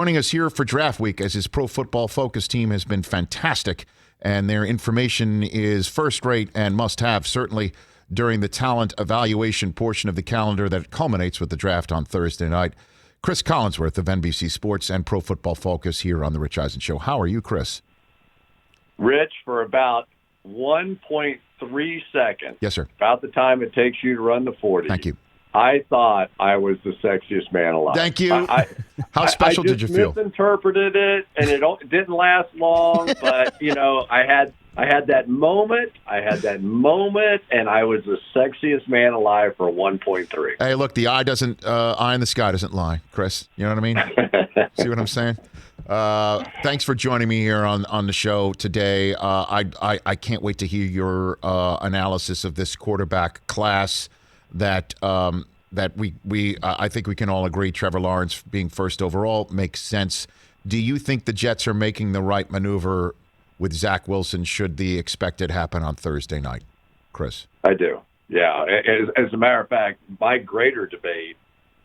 Joining us here for Draft Week as his Pro Football Focus team has been fantastic, and their information is first-rate and must-have, certainly during the talent evaluation portion of the calendar that culminates with the draft on Thursday night. Cris Collinsworth of NBC Sports and Pro Football Focus here on the Rich Eisen Show. How are you, Chris? Rich, for about 1.3 seconds, yes, sir. About the time it takes you to run the 40. Thank you. I thought I was the sexiest man alive. Thank you. How special did you feel? I just misinterpreted it, and it didn't last long. But I had that moment. And I was the sexiest man alive for 1.3. Hey, look, the eye in the sky doesn't lie, Chris. You know what I mean? See what I'm saying? Thanks for joining me here on the show today. I can't wait to hear your analysis of this quarterback class that I think we can all agree Trevor Lawrence being first overall makes sense. Do you think the Jets are making the right maneuver with Zach Wilson should the expected happen on Thursday night, Chris? I do. Yeah. As a matter of fact, my greater debate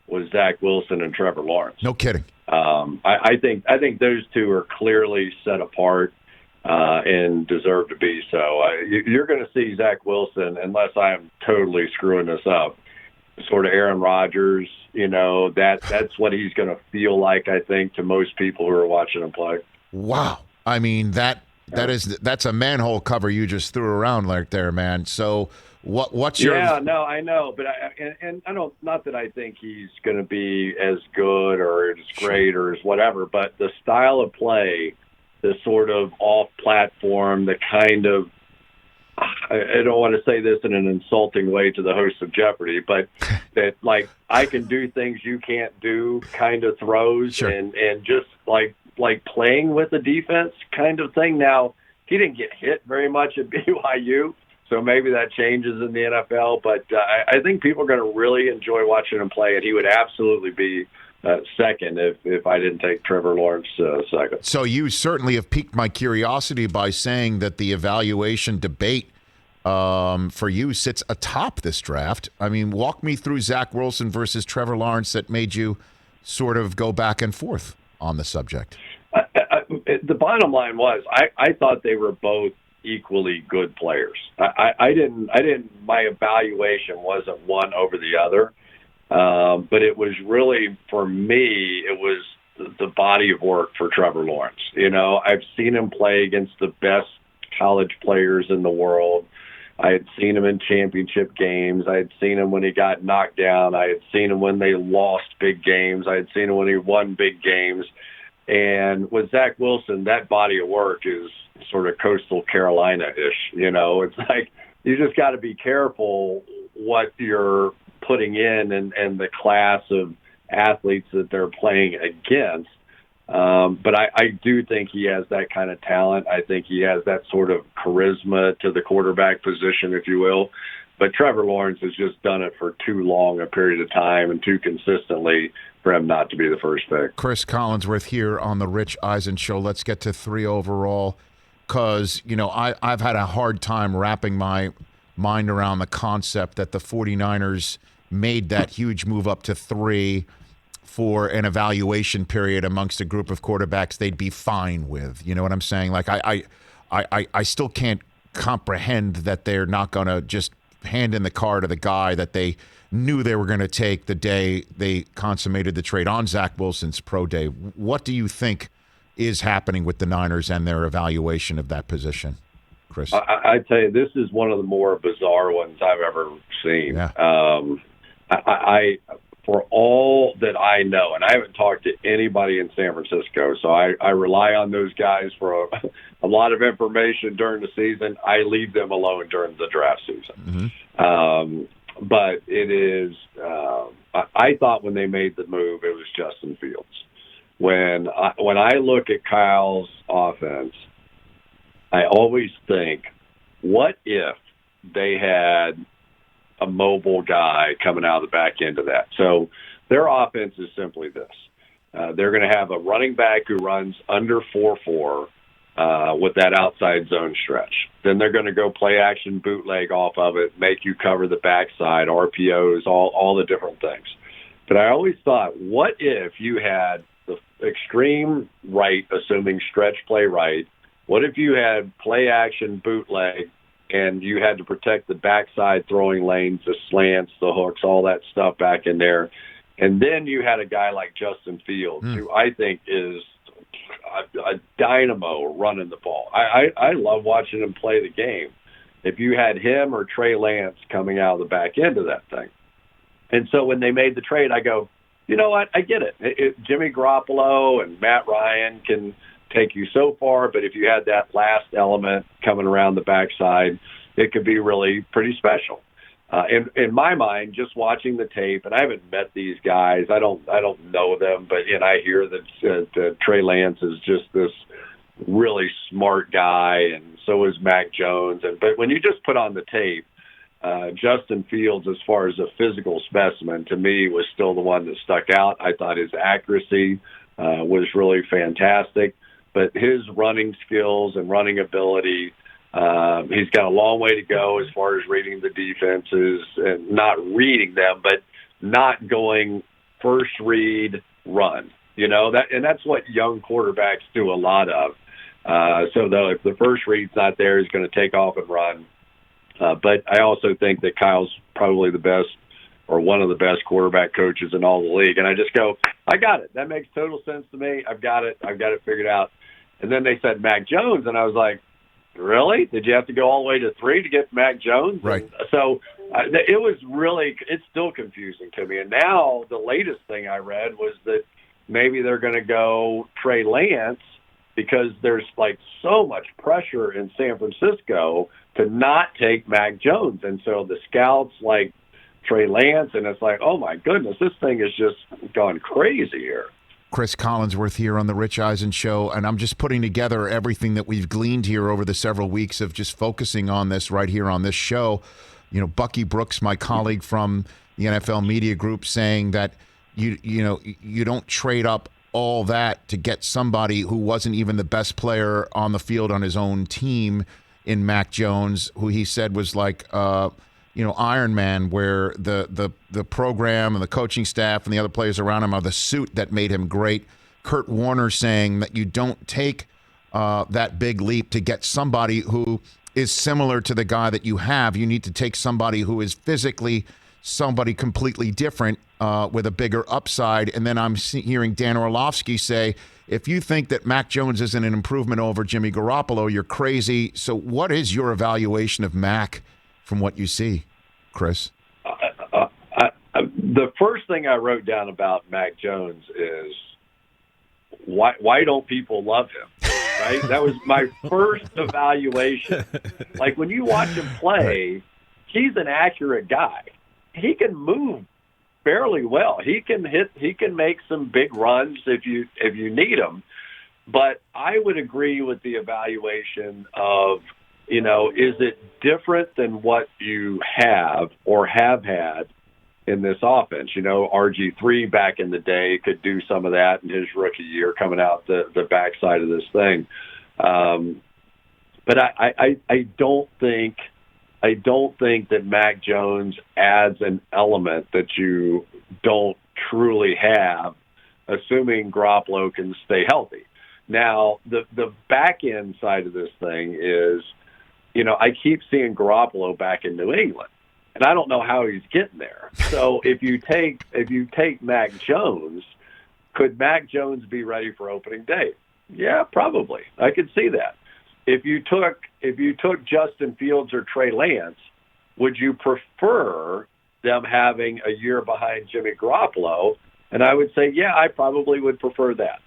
was Zach Wilson and Trevor Lawrence. No kidding. I think those two are clearly set apart and deserve to be so. You're going to see Zach Wilson, unless I am totally screwing this up, sort of Aaron Rodgers. That's what he's going to feel like, I think, to most people who are watching him play. Wow. I mean, that's a manhole cover you just threw around like there, man. So what's your... Yeah, no, I know. But I don't, not that I think he's going to be as good or as great or as whatever, but the style of play, the sort of off-platform, the kind of, I don't want to say this in an insulting way to the host of Jeopardy, but that, like, I can do things you can't do kind of throws. Sure. and just like playing with the defense kind of thing. Now, he didn't get hit very much at BYU, so maybe that changes in the NFL, but I think people are going to really enjoy watching him play, and he would absolutely be second if I didn't take Trevor Lawrence second. So you certainly have piqued my curiosity by saying that the evaluation debate for you sits atop this draft. I mean, walk me through Zach Wilson versus Trevor Lawrence that made you sort of go back and forth on the subject. The bottom line was I thought they were both equally good players. I didn't. My evaluation wasn't one over the other. But it was really, for me, it was the body of work for Trevor Lawrence. I've seen him play against the best college players in the world. I had seen him in championship games. I had seen him when he got knocked down. I had seen him when they lost big games. I had seen him when he won big games. And with Zach Wilson, that body of work is sort of coastal Carolina-ish. It's like you just got to be careful what you're putting in and the class of athletes that they're playing against. But I do think he has that kind of talent. I think he has that sort of charisma to the quarterback position, if you will. But Trevor Lawrence has just done it for too long a period of time and too consistently for him not to be the first pick. Cris Collinsworth here on the Rich Eisen Show. Let's get to 3 overall because, I've had a hard time wrapping my mind around the concept that the 49ers made that huge move up to 3 for an evaluation period amongst a group of quarterbacks they'd be fine with. You know what I'm saying? Like, I still can't comprehend that they're not going to just hand in the car to the guy that they knew they were going to take the day they consummated the trade on Zach Wilson's pro day. What do you think is happening with the Niners and their evaluation of that position, Chris? I tell you, this is one of the more bizarre ones I've ever seen. Yeah. I for all that I know, and I haven't talked to anybody in San Francisco, so I rely on those guys for a lot of information during the season. I leave them alone during the draft season. Mm-hmm. But it is I thought when they made the move, it was Justin Fields. When I look at Kyle's offense, I always think, what if they had a mobile guy coming out of the back end of that? So their offense is simply this. They're going to have a running back who runs under 4.4 with that outside zone stretch. Then they're going to go play action bootleg off of it, make you cover the backside, RPOs, all the different things. But I always thought, what if you had the extreme right, assuming stretch play right? What if you had play action bootleg and you had to protect the backside throwing lanes, the slants, the hooks, all that stuff back in there? And then you had a guy like Justin Fields, who I think is a dynamo running the ball. I love watching him play the game. If you had him or Trey Lance coming out of the back end of that thing. And so when they made the trade, I go, you know what? I get it. Jimmy Garoppolo and Matt Ryan can take you so far, but if you had that last element coming around the backside, it could be really pretty special. In my mind, just watching the tape, and I haven't met these guys, I don't know them, but I hear that Trey Lance is just this really smart guy, and so is Mac Jones. But when you just put on the tape, Justin Fields, as far as a physical specimen, to me was still the one that stuck out. I thought his accuracy was really fantastic, but his running skills and running ability, he's got a long way to go as far as reading the defenses, and not reading them, but not going first read, run. That's what young quarterbacks do a lot of. So though, if the first read's not there, he's going to take off and run. But I also think that Kyle's probably the best, or one of the best quarterback coaches in all the league. And I just go, I got it. That makes total sense to me. I've got it figured out. And then they said Mac Jones, and I was like, really? Did you have to go all the way to 3 to get Mac Jones? Right. And so it was really, it's still confusing to me. And now the latest thing I read was that maybe they're going to go Trey Lance, because there's like so much pressure in San Francisco to not take Mac Jones. And so the scouts like Trey Lance, and it's like, oh my goodness, this thing has just gone crazy here. Cris Collinsworth here on the Rich Eisen Show, and I'm just putting together everything that we've gleaned here over the several weeks of just focusing on this right here on this show. Bucky Brooks, my colleague from the NFL Media Group, saying that you don't trade up all that to get somebody who wasn't even the best player on the field on his own team in Mac Jones, who he said was like Iron Man, where the program and the coaching staff and the other players around him are the suit that made him great. Kurt Warner saying that you don't take that big leap to get somebody who is similar to the guy that you have. You need to take somebody who is physically somebody completely different with a bigger upside. And then I'm hearing Dan Orlovsky say, if you think that Mac Jones isn't an improvement over Jimmy Garoppolo, you're crazy. So what is your evaluation of Mac from what you see, Cris? The first thing I wrote down about Mac Jones is, why don't people love him? Right? That was my first evaluation. Like, when you watch him play, he's an accurate guy. He can move fairly well. He can make some big runs if you need him. But I would agree with the evaluation of, is it different than what you have or have had in this offense? RG3 back in the day could do some of that in his rookie year coming out the backside of this thing. But I don't think that Mac Jones adds an element that you don't truly have, assuming Garoppolo can stay healthy. Now, the back end side of this thing is, I keep seeing Garoppolo back in New England, and I don't know how he's getting there. So if you take Mac Jones, could Mac Jones be ready for opening day? Yeah, probably. I could see that. If you took Justin Fields or Trey Lance, would you prefer them having a year behind Jimmy Garoppolo? And I would say, yeah, I probably would prefer that.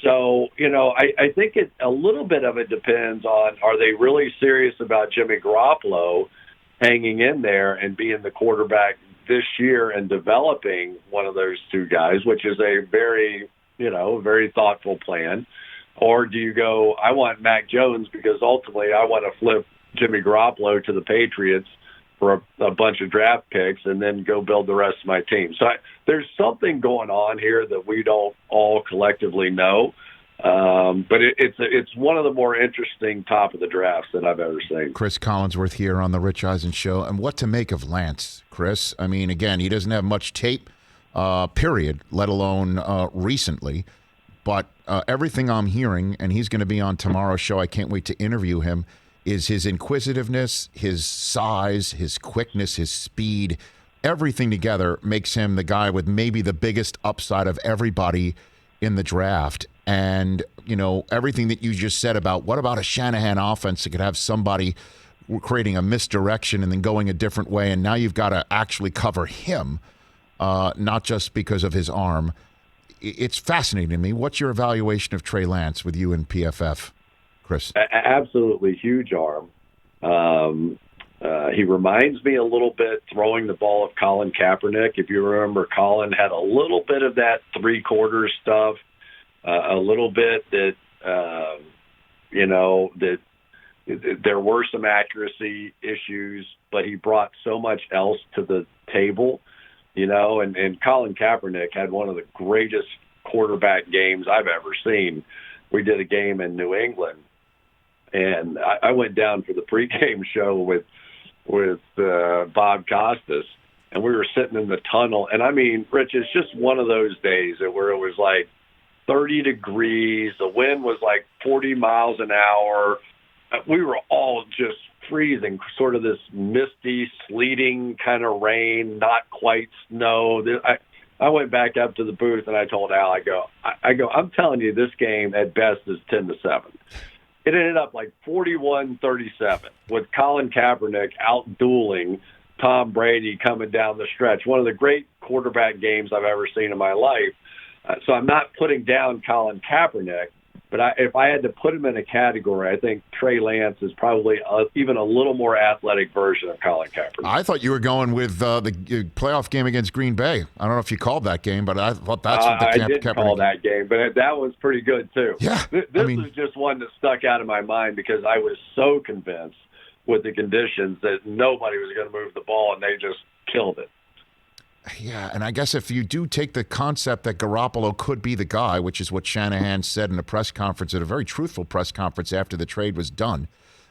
So, I think a little bit of it depends on, are they really serious about Jimmy Garoppolo hanging in there and being the quarterback this year and developing one of those two guys, which is a very, very thoughtful plan. Or do you go, I want Mac Jones because ultimately I want to flip Jimmy Garoppolo to the Patriots for a bunch of draft picks and then go build the rest of my team. So there's something going on here that we don't all collectively know. But it's one of the more interesting top of the drafts that I've ever seen. Cris Collinsworth here on the Rich Eisen Show. And what to make of Lance, Cris? I mean, again, he doesn't have much tape, period, let alone recently. but everything I'm hearing, and he's going to be on tomorrow's show, I can't wait to interview him, is his inquisitiveness, his size, his quickness, his speed. Everything together makes him the guy with maybe the biggest upside of everybody in the draft. And, everything that you just said about what about a Shanahan offense that could have somebody creating a misdirection and then going a different way, and now you've got to actually cover him, not just because of his arm. It's fascinating to me. What's your evaluation of Trey Lance with you in PFF, Chris? Absolutely huge arm. He reminds me a little bit throwing the ball of Colin Kaepernick. If you remember, Colin had a little bit of that three-quarter stuff, a little bit that, that there were some accuracy issues, but he brought so much else to the table, and Colin Kaepernick had one of the greatest quarterback games I've ever seen. We did a game in New England, and I went down for the pregame show with Bob Costas, and we were sitting in the tunnel. And I mean, Rich, it's just one of those days where it was like 30 degrees. The wind was like 40 miles an hour. We were all just freezing, sort of this misty, sleeting kind of rain, not quite snow. I went back up to the booth and I told Al, I go, I'm telling you, this game at best is 10-7. It ended up like 41-37 with Colin Kaepernick out-dueling Tom Brady coming down the stretch. One of the great quarterback games I've ever seen in my life. So I'm not putting down Colin Kaepernick, but if I had to put him in a category, I think Trey Lance is probably even a little more athletic version of Colin Kaepernick. I thought you were going with the playoff game against Green Bay. I don't know if you called that game, but I thought that's what the I didn't call that game, but that was pretty good too. Yeah, this was just one that stuck out of my mind because I was so convinced with the conditions that nobody was going to move the ball, and they just killed it. Yeah, and I guess if you do take the concept that Garoppolo could be the guy, which is what Shanahan said in a press conference, at a very truthful press conference after the trade was done,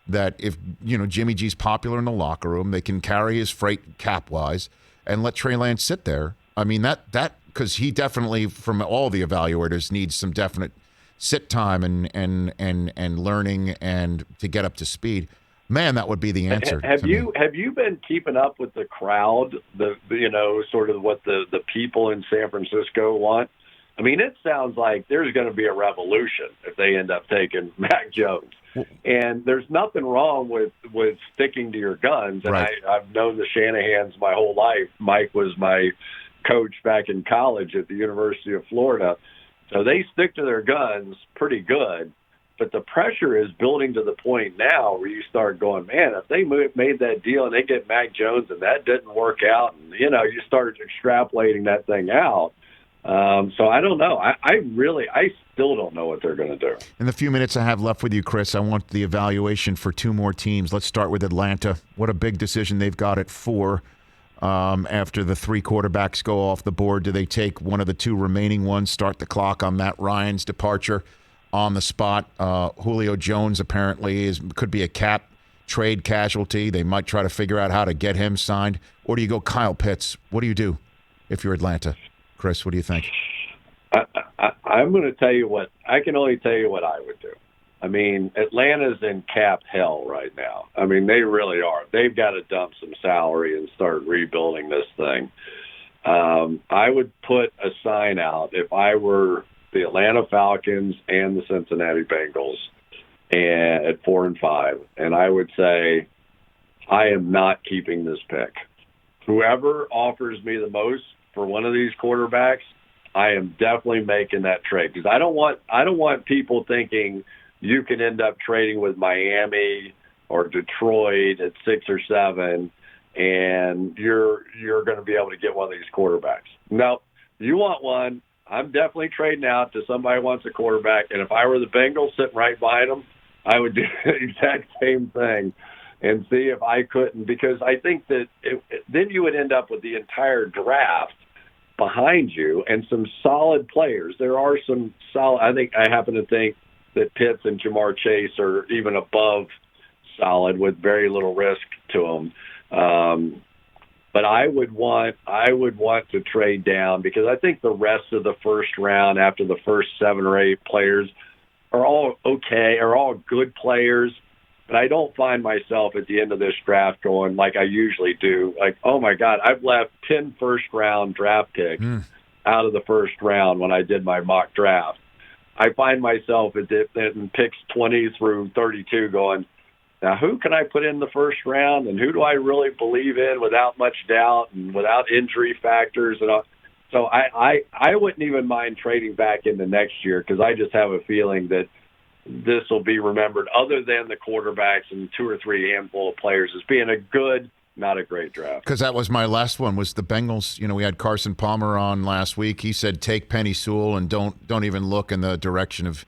that if Jimmy G's popular in the locker room, they can carry his freight cap-wise and let Trey Lance sit there. I mean, that because he definitely, from all the evaluators, needs some definite sit time and learning and to get up to speed. Man, that would be the answer. Have you been keeping up with the crowd? Sort of what the people in San Francisco want. I mean, it sounds like there's going to be a revolution if they end up taking Mac Jones. And there's nothing wrong with sticking to your guns. And right. I've known the Shanahans my whole life. Mike was my coach back in college at the University of Florida. So they stick to their guns pretty good. But the pressure is building to the point now where you start going, man, if they made that deal and they get Mac Jones and that didn't work out, and, you start extrapolating that thing out. So I don't know. I still don't know what they're going to do. In the few minutes I have left with you, Chris, I want the evaluation for two more teams. Let's start with Atlanta. What a big decision they've got at 4. After the 3 quarterbacks go off the board, do they take one of the 2 remaining ones, start the clock on Matt Ryan's departure? On the spot, Julio Jones apparently could be a cap trade casualty. They might try to figure out how to get him signed. Or do you go Kyle Pitts? What do you do if you're Atlanta? Chris, what do you think? I'm going to tell you what. I can only tell you what I would do. I mean, Atlanta's in cap hell right now. I mean, they really are. They've got to dump some salary and start rebuilding this thing. I would put a sign out if I were the Atlanta Falcons and the Cincinnati Bengals at 4 and 5. And I would say, I am not keeping this pick. Whoever offers me the most for one of these quarterbacks, I am definitely making that trade because I don't want people thinking you can end up trading with Miami or Detroit at 6 or 7 and you're going to be able to get one of these quarterbacks. No, you want one. I'm definitely trading out to somebody who wants a quarterback. And if I were the Bengals sitting right behind them, I would do the exact same thing and see if I couldn't, because I think that then you would end up with the entire draft behind you and some solid players. There are some solid. I happen to think that Pitts and Jamar Chase are even above solid with very little risk to them. But I would want to trade down because I think the rest of the first round, after the first 7 or 8 players, are all okay, are all good players. But I don't find myself at the end of this draft going like I usually do, like, oh my God, I've left 10 first-round draft picks out of the first round when I did my mock draft. I find myself in picks 20 through 32 going, now, who can I put in the first round, and who do I really believe in without much doubt and without injury factors? And all? So I wouldn't even mind trading back into next year because I just have a feeling that this will be remembered, other than the quarterbacks and 2 or 3 handful of players, as being a good, not a great draft. Because that was my last one, was the Bengals. You know, we had Carson Palmer on last week. He said take Penny Sewell and don't even look in the direction of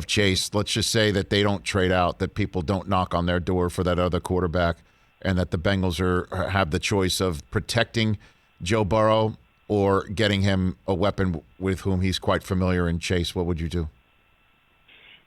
Chase. Let's just say that they don't trade out, that people don't knock on their door for that other quarterback, and that the Bengals have the choice of protecting Joe Burrow or getting him a weapon with whom he's quite familiar in Chase. What would you do?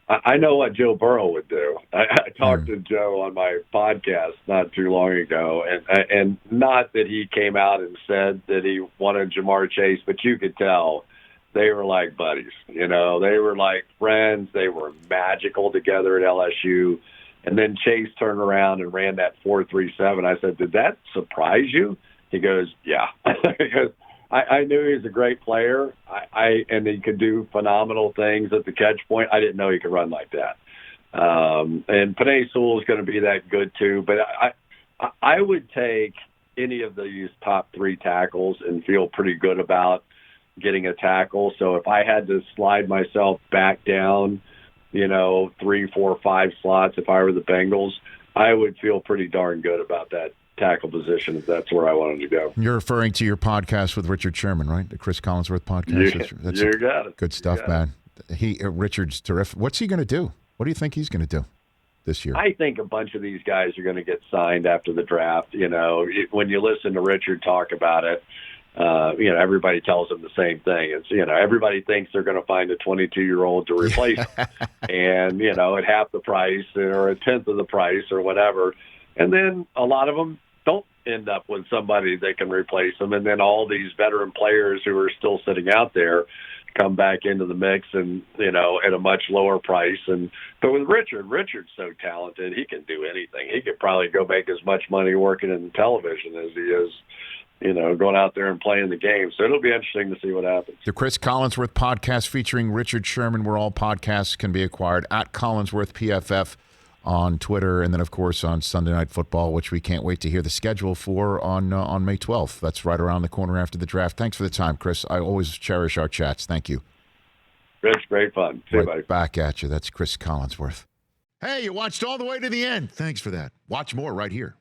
I know what Joe Burrow would do. I talked to Joe on my podcast not too long ago, and not that he came out and said that he wanted Jamar Chase, but you could tell they were like buddies. You know, they were like friends. They were magical together at LSU. And then Chase turned around and ran that 4.37. I said, did that surprise you? He goes, yeah. Because I knew he was a great player, and he could do phenomenal things at the catch point. I didn't know he could run like that. And Penei Sewell is going to be that good too. But I would take any of these top 3 tackles and feel pretty good about getting a tackle. So if I had to slide myself back down, 3, 4, 5 slots, if I were the Bengals, I would feel pretty darn good about that tackle position if that's where I wanted to go. You're referring to your podcast with Richard Sherman, right? The Cris Collinsworth podcast. That's you got it. Good stuff, man. Richard's terrific. What's he going to do? What do you think he's going to do this year? I think a bunch of these guys are going to get signed after the draft. When you listen to Richard talk about it, everybody tells him the same thing. It's, everybody thinks they're going to find a 22-year-old to replace him. And, at half the price or a tenth of the price or whatever. And then a lot of them don't end up with somebody that can replace them. And then all these veteran players who are still sitting out there come back into the mix and, at a much lower price. But with Richard's so talented, he can do anything. He could probably go make as much money working in television as he is, going out there and playing the game. So it'll be interesting to see what happens. The Cris Collinsworth podcast featuring Richard Sherman, where all podcasts can be acquired, at Collinsworth PFF on Twitter, and then, of course, on Sunday Night Football, which we can't wait to hear the schedule for on May 12th. That's right around the corner after the draft. Thanks for the time, Chris. I always cherish our chats. Thank you. Rich, great fun. See you, buddy. Back at you. That's Cris Collinsworth. Hey, you watched all the way to the end. Thanks for that. Watch more right here.